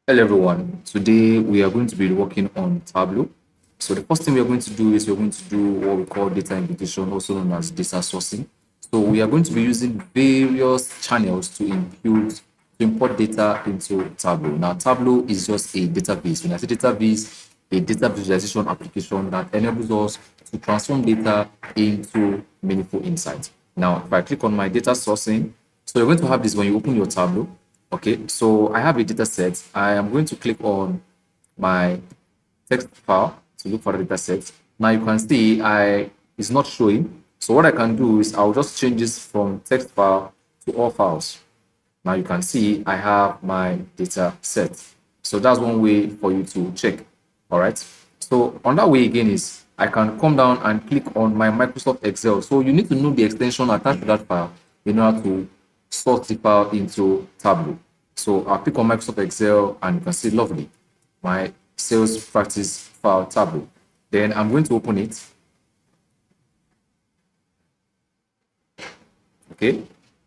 Hello everyone. Today we are going to be working on Tableau. So the first thing we are going to do is we're going to do what we call data imputation, also known as data sourcing. So we are going to be using various channels to import data into Tableau. Now Tableau is just a database. When I say database, a data visualization application that enables us to transform data into meaningful insights. Now if I click on my data sourcing, so you're going to have this when you open your Tableau. Okay, so I have a data set. I am going to click on my text file to look for the data set. Now you can see it's not showing. So what I can do is I'll just change this from text file to all files. Now you can see I have my data set. So that's one way for you to check. All right. So on that way again is I can come down and click on my Microsoft Excel. So you need to know the extension attached to that file in order to sort the file into Tableau. So I'll click on Microsoft Excel and you can see lovely, my sales practice file Tableau. Then I'm going to open it. Okay,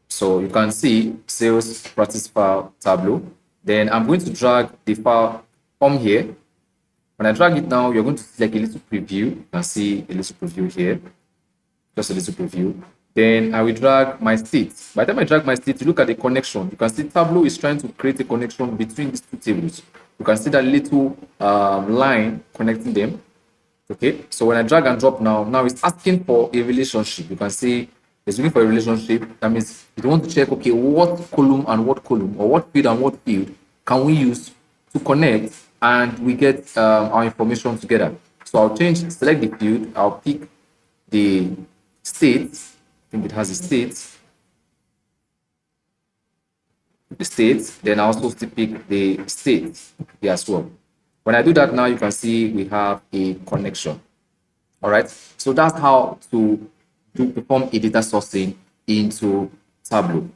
so you can see sales practice file Tableau. Then I'm going to drag the file from here. When I drag it now, you're going to see like a little preview. You can see a little preview here, just a little preview. Then I will drag my state. By the time I drag my state, you look at the connection. You can see Tableau is trying to create a connection between these two tables. You can see that little line connecting them. Okay, so when I drag and drop now it's asking for a relationship. You can see it's looking for a relationship. That means you want to check, okay, what column and what column, or what field and what field can we use to connect and we get our information together. So I'll select the field, I'll pick the state. I think it has a state, then I also still pick the state here as well. When I do that now, you can see we have a connection. All right. So that's how to perform a data sourcing into Tableau.